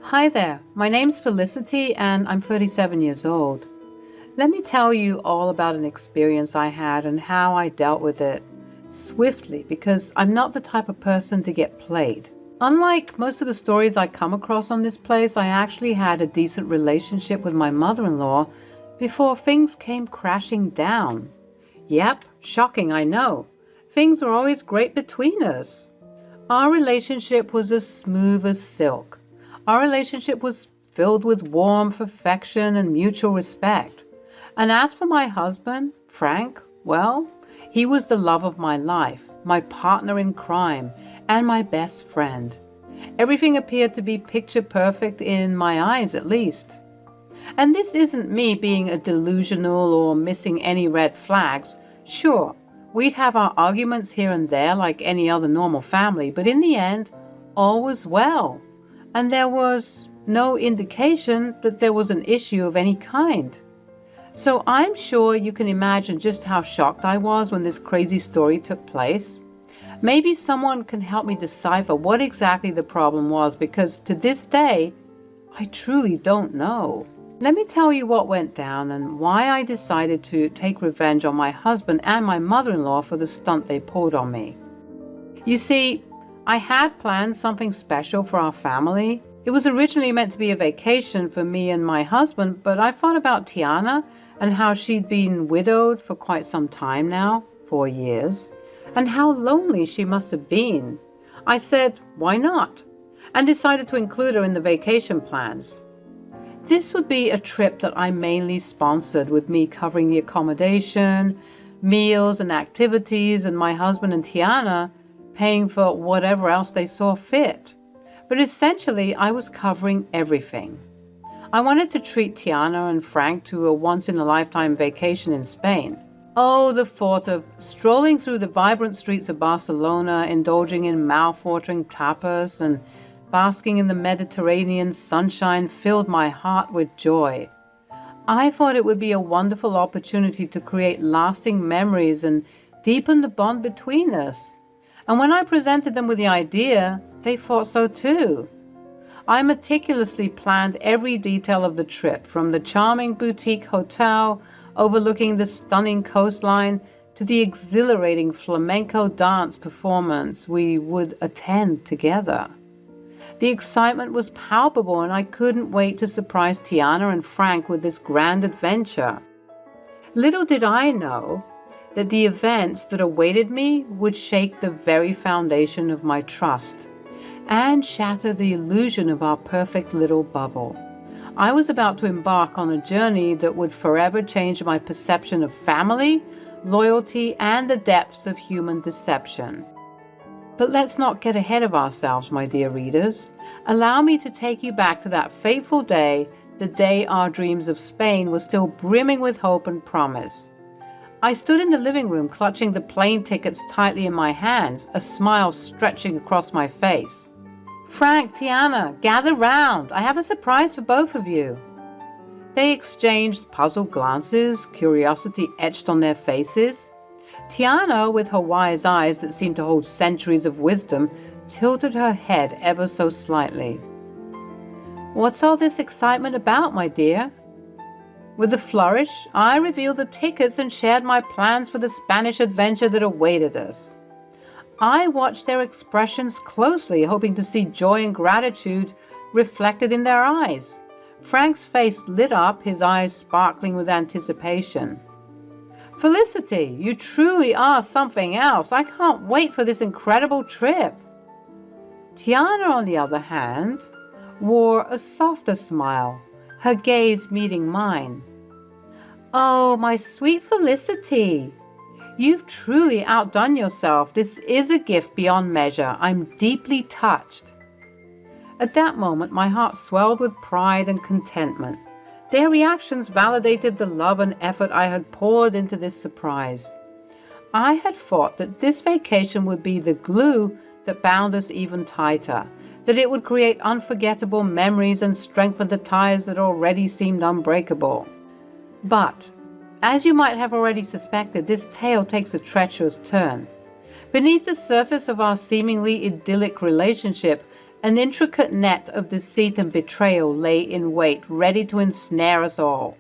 Hi there, my name's Felicity and I'm 37 years old. Let me tell you all about an experience I had and how I dealt with it swiftly because I'm not the type of person to get played. Unlike most of the stories I come across on this place, I actually had a decent relationship with my mother-in-law before things came crashing down. Yep, shocking, I know. Things were always great between us. Our relationship was as smooth as silk. Our relationship was filled with warmth, affection, and mutual respect. And as for my husband, Frank, well, he was the love of my life, my partner in crime, and my best friend. Everything appeared to be picture perfect in my eyes, at least. And this isn't me being a delusional or missing any red flags. Sure, we'd have our arguments here and there like any other normal family, but in the end, all was well. And there was no indication that there was an issue of any kind. So I'm sure you can imagine just how shocked I was when this crazy story took place. Maybe someone can help me decipher what exactly the problem was, because to this day, I truly don't know. Let me tell you what went down and why I decided to take revenge on my husband and my mother-in-law for the stunt they pulled on me. You see, I had planned something special for our family. It was originally meant to be a vacation for me and my husband, but I thought about Tiana and how she'd been widowed for quite some time now, 4 years, and how lonely she must have been. I said, why not? And decided to include her in the vacation plans. This would be a trip that I mainly sponsored, with me covering the accommodation, meals and activities, and my husband and Tiana paying for whatever else they saw fit. But essentially, I was covering everything. I wanted to treat Tiana and Frank to a once-in-a-lifetime vacation in Spain. Oh, the thought of strolling through the vibrant streets of Barcelona, indulging in mouth-watering tapas, and basking in the Mediterranean sunshine filled my heart with joy. I thought it would be a wonderful opportunity to create lasting memories and deepen the bond between us. And when I presented them with the idea, they thought so too. I meticulously planned every detail of the trip, from the charming boutique hotel overlooking the stunning coastline to the exhilarating flamenco dance performance we would attend together. The excitement was palpable, and I couldn't wait to surprise Tiana and Frank with this grand adventure. Little did I know that the events that awaited me would shake the very foundation of my trust and shatter the illusion of our perfect little bubble. I was about to embark on a journey that would forever change my perception of family, loyalty, and the depths of human deception. But let's not get ahead of ourselves, my dear readers. Allow me to take you back to that fateful day, the day our dreams of Spain were still brimming with hope and promise. I stood in the living room clutching the plane tickets tightly in my hands, a smile stretching across my face. Frank, Tiana, gather round. I have a surprise for both of you. They exchanged puzzled glances, curiosity etched on their faces. Tiana, with her wise eyes that seemed to hold centuries of wisdom, tilted her head ever so slightly. What's all this excitement about, my dear? With a flourish, I revealed the tickets and shared my plans for the Spanish adventure that awaited us. I watched their expressions closely, hoping to see joy and gratitude reflected in their eyes. Frank's face lit up, his eyes sparkling with anticipation. Felicity, you truly are something else. I can't wait for this incredible trip. Tiana, on the other hand, wore a softer smile, her gaze meeting mine. Oh, my sweet Felicity, you've truly outdone yourself. This is a gift beyond measure. I'm deeply touched. At that moment, my heart swelled with pride and contentment. Their reactions validated the love and effort I had poured into this surprise. I had thought that this vacation would be the glue that bound us even tighter, that it would create unforgettable memories and strengthen the ties that already seemed unbreakable. But, as you might have already suspected, this tale takes a treacherous turn. Beneath the surface of our seemingly idyllic relationship, An intricate net of deceit and betrayal lay in wait, ready to ensnare us all.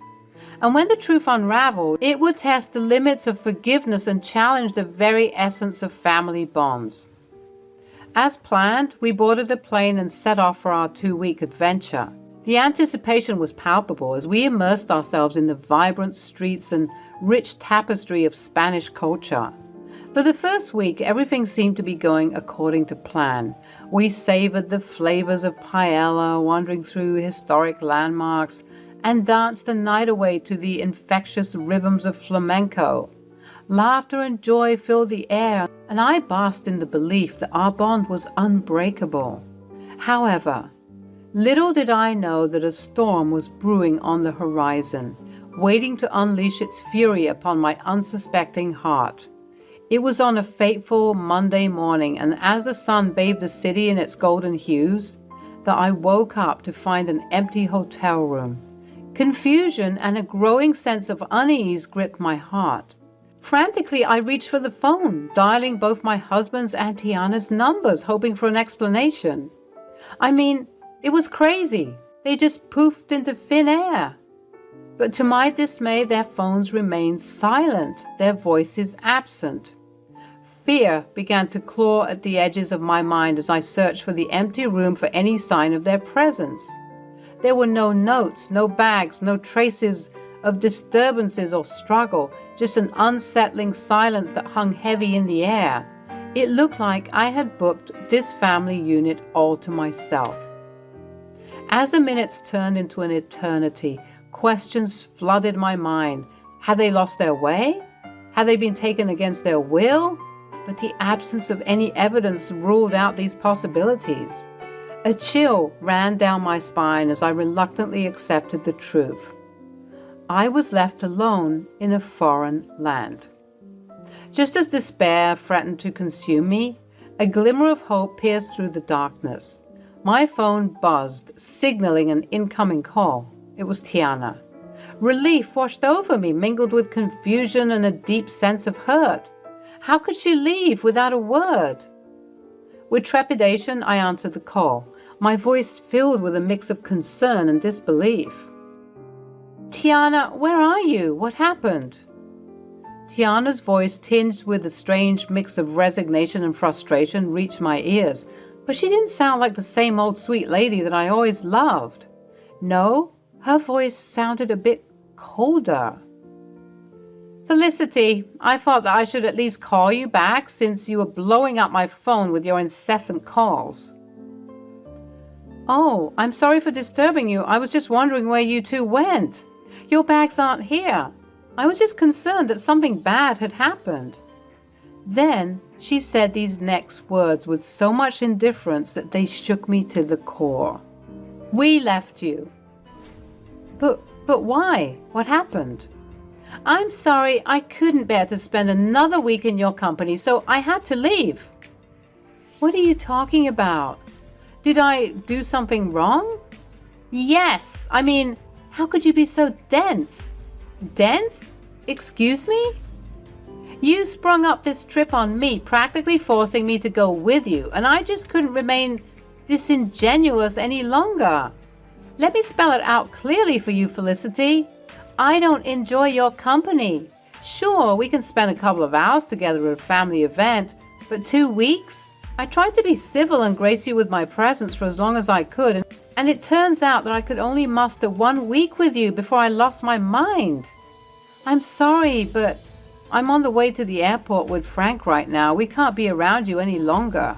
And when the truth unraveled, it would test the limits of forgiveness and challenge the very essence of family bonds. As planned, we boarded the plane and set off for our 2-week adventure. The anticipation was palpable as we immersed ourselves in the vibrant streets and rich tapestry of Spanish culture. For the first week, everything seemed to be going according to plan. We savored the flavors of paella, wandering through historic landmarks, and danced the night away to the infectious rhythms of flamenco. Laughter and joy filled the air, and I basked in the belief that our bond was unbreakable. However, little did I know that a storm was brewing on the horizon, waiting to unleash its fury upon my unsuspecting heart. It was on a fateful Monday morning, and as the sun bathed the city in its golden hues, that I woke up to find an empty hotel room. Confusion and a growing sense of unease gripped my heart. Frantically, I reached for the phone, dialing both my husband's and Tiana's numbers, hoping for an explanation. I mean, it was crazy. They just poofed into thin air. But to my dismay, their phones remained silent, their voices absent. Fear began to claw at the edges of my mind as I searched for the empty room for any sign of their presence. There were no notes, no bags, no traces of disturbances or struggle, just an unsettling silence that hung heavy in the air. It looked like I had booked this family unit all to myself. As the minutes turned into an eternity, questions flooded my mind. Had they lost their way? Had they been taken against their will? But the absence of any evidence ruled out these possibilities. A chill ran down my spine as I reluctantly accepted the truth. I was left alone in a foreign land. Just as despair threatened to consume me, a glimmer of hope pierced through the darkness. My phone buzzed, signaling an incoming call. It was Tiana. Relief washed over me, mingled with confusion and a deep sense of hurt. How could she leave without a word? With trepidation, I answered the call, my voice filled with a mix of concern and disbelief. Tiana, where are you? What happened? Tiana's voice, tinged with a strange mix of resignation and frustration, reached my ears, but she didn't sound like the same old sweet lady that I always loved. No, her voice sounded a bit colder. Felicity, I thought that I should at least call you back since you were blowing up my phone with your incessant calls. Oh, I'm sorry for disturbing you. I was just wondering where you two went. Your bags aren't here. I was just concerned that something bad had happened. Then she said these next words with so much indifference that they shook me to the core. We left you. But why? What happened? I'm sorry, I couldn't bear to spend another week in your company, so I had to leave. What are you talking about? Did I do something wrong? Yes, I mean, how could you be so dense? Dense? Excuse me? You sprung up this trip on me, practically forcing me to go with you, and I just couldn't remain disingenuous any longer. Let me spell it out clearly for you, Felicity. I don't enjoy your company. Sure, we can spend a couple of hours together at a family event, but 2 weeks? I tried to be civil and grace you with my presence for as long as I could, and it turns out that I could only muster 1 week with you before I lost my mind. I'm sorry, but I'm on the way to the airport with Frank right now. We can't be around you any longer.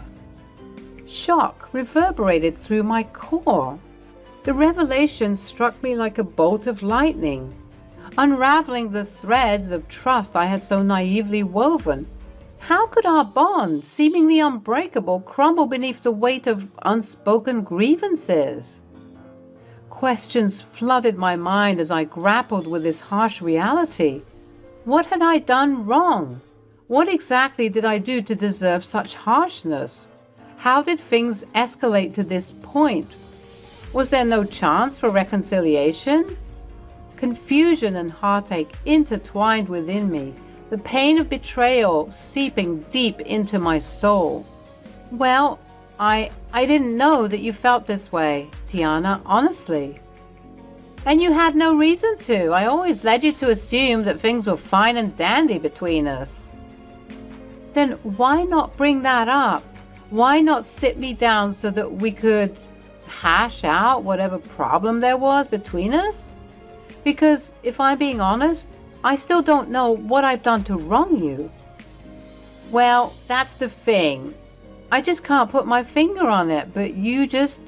Shock reverberated through my core. The revelation struck me like a bolt of lightning, unraveling the threads of trust I had so naively woven. How could our bond, seemingly unbreakable, crumble beneath the weight of unspoken grievances? Questions flooded my mind as I grappled with this harsh reality. What had I done wrong? What exactly did I do to deserve such harshness? How did things escalate to this point? Was there no chance for reconciliation? Confusion and heartache intertwined within me, the pain of betrayal seeping deep into my soul. Well, I I didn't know that you felt this way, Tiana, honestly. And you had no reason to. I always led you to assume that things were fine and dandy between us. Then why not bring that up? Why not sit me down so that we could hash out whatever problem there was between us? Because if I'm being honest, I still don't know what I've done to wrong you. Well, that's the thing. I just can't put my finger on it, but you just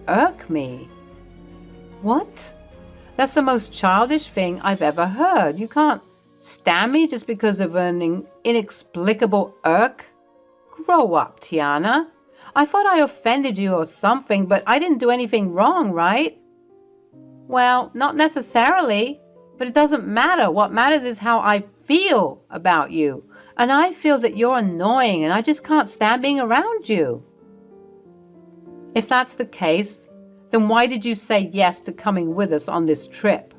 irk me. What? That's the most childish thing I've ever heard. You can't stand me just because of an inexplicable irk? Grow up, Tiana. I thought I offended you or something, but I didn't do anything wrong, right? Well, not necessarily, but it doesn't matter. What matters is how I feel about you. And I feel that you're annoying and I just can't stand being around you. If that's the case, then why did you say yes to coming with us on this trip?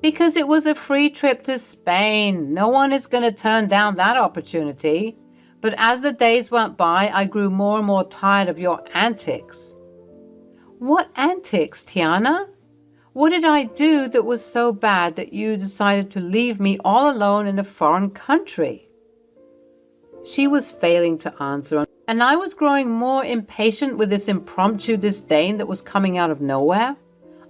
Because it was a free trip to Spain. No one is going to turn down that opportunity. But as the days went by, I grew more and more tired of your antics. What antics, Tiana? What did I do that was so bad that you decided to leave me all alone in a foreign country? She was failing to answer, and I was growing more impatient with this impromptu disdain that was coming out of nowhere.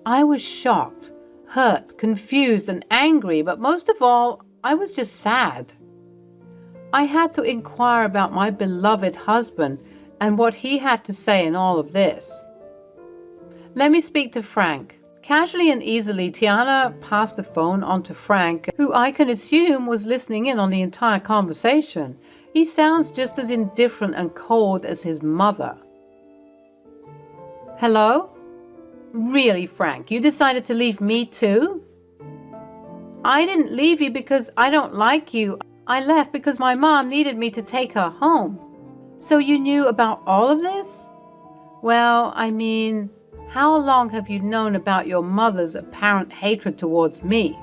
I was shocked, hurt, confused, and angry, but most of all, I was just sad. I had to inquire about my beloved husband and what he had to say in all of this. Let me speak to Frank. Casually and easily, Tiana passed the phone on to Frank, who I can assume was listening in on the entire conversation. He sounds just as indifferent and cold as his mother. Hello? Really, Frank, you decided to leave me too? I didn't leave you because I don't like you. I left because my mom needed me to take her home. So you knew about all of this? Well, I mean, how long have you known about your mother's apparent hatred towards me?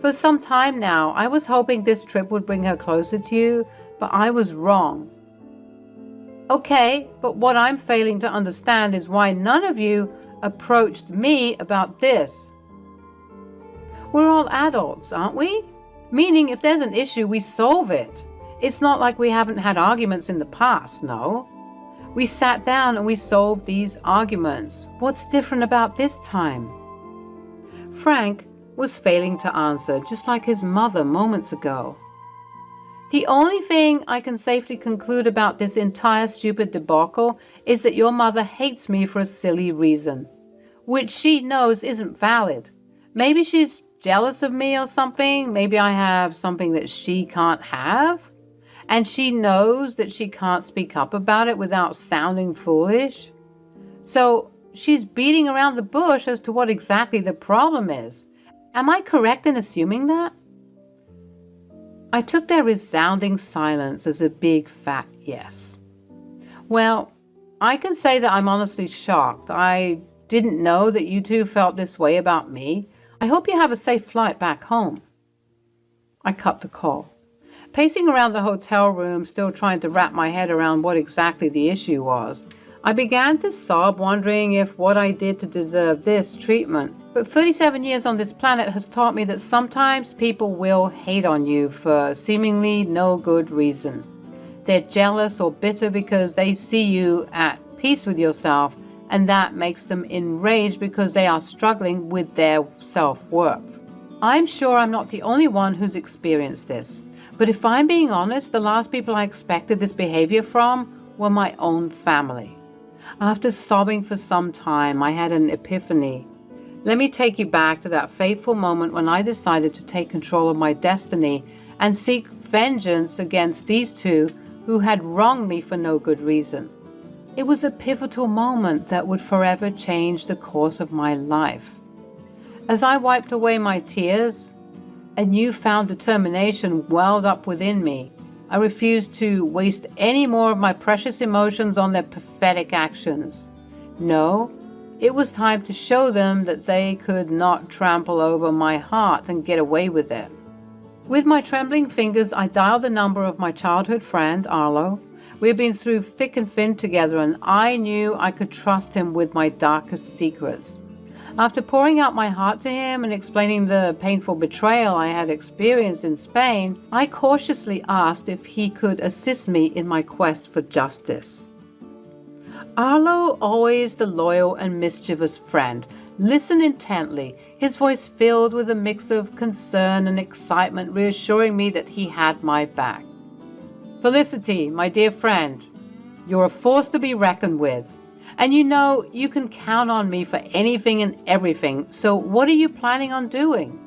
For some time now, I was hoping this trip would bring her closer to you, but I was wrong. Okay, but what I'm failing to understand is why none of you approached me about this. We're all adults, aren't we? Meaning if there's an issue, we solve it. It's not like we haven't had arguments in the past, no. We sat down and we solved these arguments. What's different about this time? Frank was failing to answer, just like his mother moments ago. The only thing I can safely conclude about this entire stupid debacle is that your mother hates me for a silly reason, which she knows isn't valid. Maybe she's jealous of me or something. Maybe I have something that she can't have. And she knows that she can't speak up about it without sounding foolish. So she's beating around the bush as to what exactly the problem is. Am I correct in assuming that? I took their resounding silence as a big fat yes. Well, I can say that I'm honestly shocked. I didn't know that you two felt this way about me. I hope you have a safe flight back home. I cut the call. Pacing around the hotel room, still trying to wrap my head around what exactly the issue was, I began to sob, wondering if what I did to deserve this treatment. But 37 years on this planet has taught me that sometimes people will hate on you for seemingly no good reason. They're jealous or bitter because they see you at peace with yourself, and that makes them enraged because they are struggling with their self-worth. I'm sure I'm not the only one who's experienced this. But if I'm being honest, the last people I expected this behavior from were my own family. After sobbing for some time, I had an epiphany. Let me take you back to that fateful moment when I decided to take control of my destiny and seek vengeance against these two who had wronged me for no good reason. It was a pivotal moment that would forever change the course of my life. As I wiped away my tears, a newfound determination welled up within me. I refused to waste any more of my precious emotions on their pathetic actions. No, it was time to show them that they could not trample over my heart and get away with it. With my trembling fingers, I dialed the number of my childhood friend, Arlo. We've been through thick and thin together, and I knew I could trust him with my darkest secrets. After pouring out my heart to him and explaining the painful betrayal I had experienced in Spain, I cautiously asked if he could assist me in my quest for justice. Arlo, always the loyal and mischievous friend, listened intently, his voice filled with a mix of concern and excitement, reassuring me that he had my back. Felicity, my dear friend, you're a force to be reckoned with. And you know you can count on me for anything and everything, so what are you planning on doing?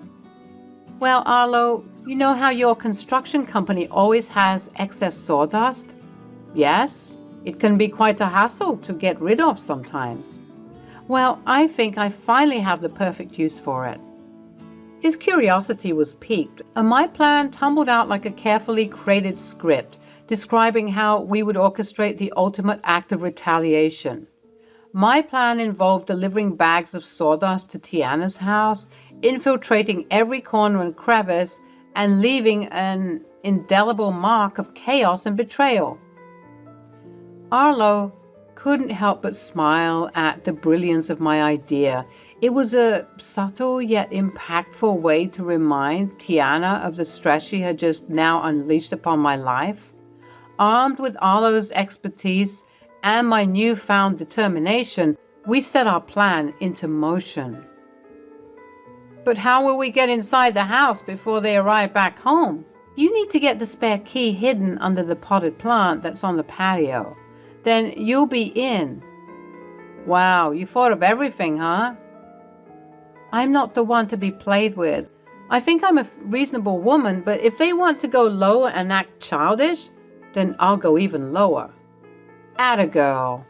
Well, Arlo, you know how your construction company always has excess sawdust? Yes, it can be quite a hassle to get rid of sometimes. Well, I think I finally have the perfect use for it. His curiosity was piqued, and my plan tumbled out like a carefully created script, describing how we would orchestrate the ultimate act of retaliation. My plan involved delivering bags of sawdust to Tiana's house, infiltrating every corner and crevice, and leaving an indelible mark of chaos and betrayal. Arlo couldn't help but smile at the brilliance of my idea. It was a subtle yet impactful way to remind Tiana of the stress she had just now unleashed upon my life. Armed with Arlo's expertise and my newfound determination, we set our plan into motion. But how will we get inside the house before they arrive back home? You need to get the spare key hidden under the potted plant that's on the patio. Then you'll be in. Wow, you thought of everything, huh? I'm not the one to be played with. I think I'm a reasonable woman, but if they want to go lower and act childish, then I'll go even lower. Atta girl.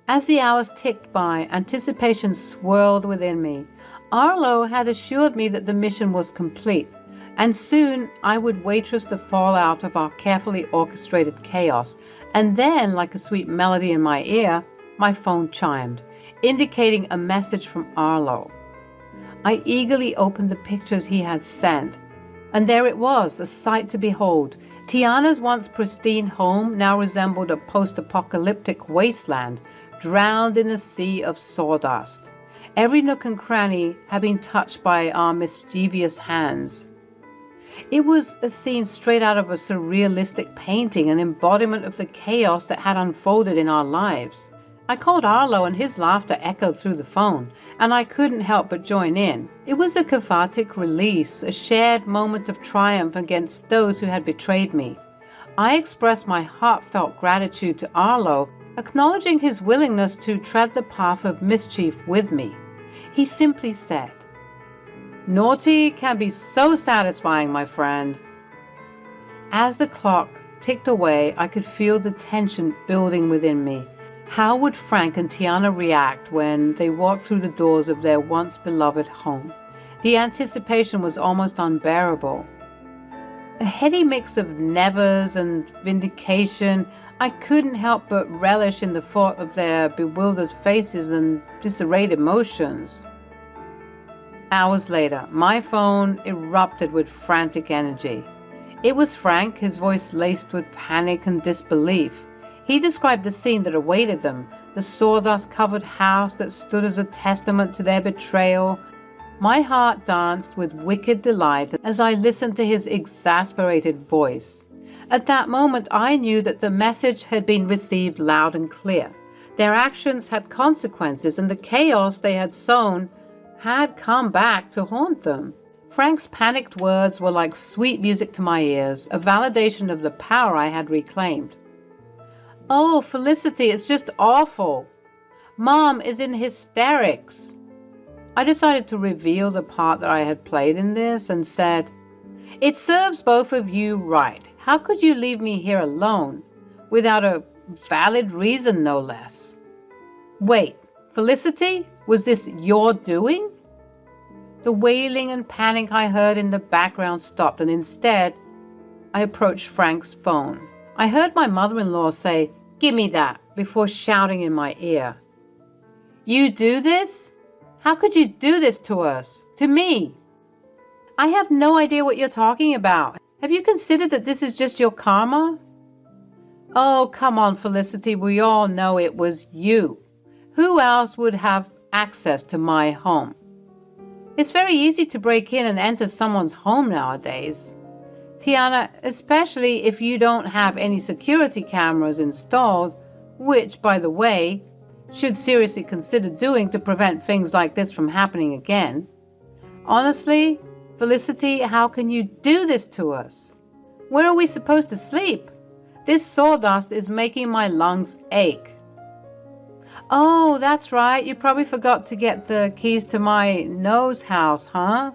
As the hours ticked by, anticipation swirled within me. Arlo had assured me that the mission was complete, and soon I would waitress the fallout of our carefully orchestrated chaos. And then, like a sweet melody in my ear, my phone chimed, indicating a message from Arlo. I eagerly opened the pictures he had sent, and there it was, a sight to behold. Tiana's once pristine home now resembled a post-apocalyptic wasteland, drowned in a sea of sawdust. Every nook and cranny had been touched by our mischievous hands. It was a scene straight out of a surrealistic painting, an embodiment of the chaos that had unfolded in our lives. I called Arlo, and his laughter echoed through the phone, and I couldn't help but join in. It was a cathartic release, a shared moment of triumph against those who had betrayed me. I expressed my heartfelt gratitude to Arlo, acknowledging his willingness to tread the path of mischief with me. He simply said, "Naughty can be so satisfying, my friend." As the clock ticked away, I could feel the tension building within me. How would Frank and Tiana react when they walked through the doors of their once beloved home? The anticipation was almost unbearable. A heady mix of nevers and vindication, I couldn't help but relish in the thought of their bewildered faces and disarrayed emotions. Hours later, my phone erupted with frantic energy. It was Frank, his voice laced with panic and disbelief. He described the scene that awaited them, the sawdust-covered house that stood as a testament to their betrayal. My heart danced with wicked delight as I listened to his exasperated voice. At that moment, I knew that the message had been received loud and clear. Their actions had consequences, and the chaos they had sown had come back to haunt them. Frank's panicked words were like sweet music to my ears, a validation of the power I had reclaimed. "Oh, Felicity, it's just awful. Mom is in hysterics." I decided to reveal the part that I had played in this and said, "It serves both of you right. How could you leave me here alone? Without a valid reason, no less." "Wait, Felicity, was this your doing?" The wailing and panic I heard in the background stopped, and instead, I approached Frank's phone. I heard my mother-in-law say, "Give me that," before shouting in my ear, "You do this? How could you do this to us? To me? I have no idea what you're talking about. Have you considered that this is just your karma?" Oh, come on, Felicity, we all know it was you. Who else would have access to my home? It's very easy to break in and enter someone's home nowadays. Tiana, especially if you don't have any security cameras installed, which, by the way, should seriously consider doing to prevent things like this from happening again. Honestly, Felicity, how can you do this to us? Where are we supposed to sleep? This sawdust is making my lungs ache. Oh, that's right. You probably forgot to get the keys to my nose house, huh?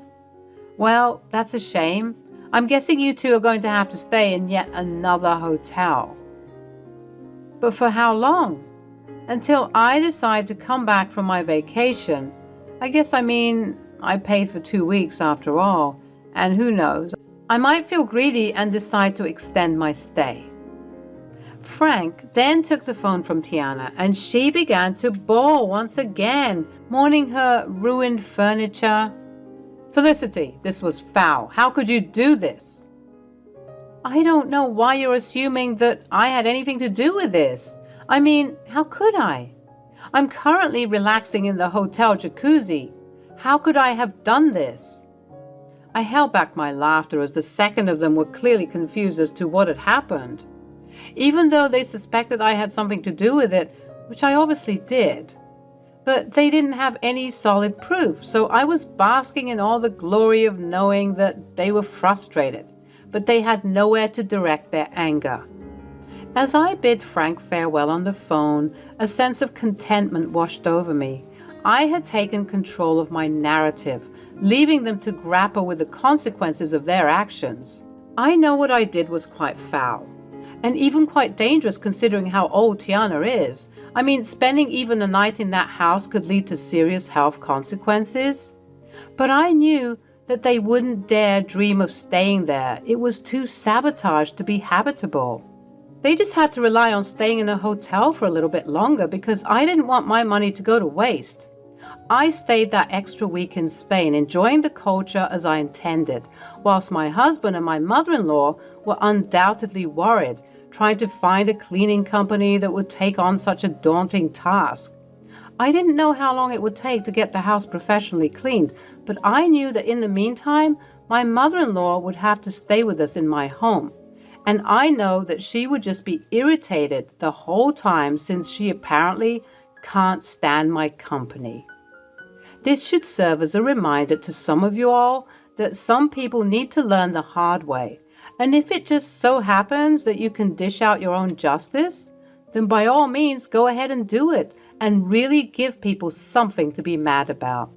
Well, that's a shame. I'm guessing you two are going to have to stay in yet another hotel. But for how long? Until I decide to come back from my vacation. I paid for 2 weeks after all, and who knows, I might feel greedy and decide to extend my stay. Frank then took the phone from Tiana, and she began to bawl once again, mourning her ruined furniture. Felicity, this was foul. How could you do this? I don't know why you're assuming that I had anything to do with this. How could I? I'm currently relaxing in the hotel jacuzzi. How could I have done this? I held back my laughter as the second of them were clearly confused as to what had happened. Even though they suspected I had something to do with it, which I obviously did. But they didn't have any solid proof, so I was basking in all the glory of knowing that they were frustrated, but they had nowhere to direct their anger. As I bid Frank farewell on the phone, a sense of contentment washed over me. I had taken control of my narrative, leaving them to grapple with the consequences of their actions. I know what I did was quite foul, and even quite dangerous considering how old Tiana is. Spending even a night in that house could lead to serious health consequences. But I knew that they wouldn't dare dream of staying there. It was too sabotaged to be habitable. They just had to rely on staying in a hotel for a little bit longer because I didn't want my money to go to waste. I stayed that extra week in Spain, enjoying the culture as I intended, whilst my husband and my mother-in-law were undoubtedly worried, trying to find a cleaning company that would take on such a daunting task. I didn't know how long it would take to get the house professionally cleaned, but I knew that in the meantime, my mother-in-law would have to stay with us in my home. And I know that she would just be irritated the whole time since she apparently can't stand my company. This should serve as a reminder to some of you all that some people need to learn the hard way. And if it just so happens that you can dish out your own justice, then by all means go ahead and do it and really give people something to be mad about.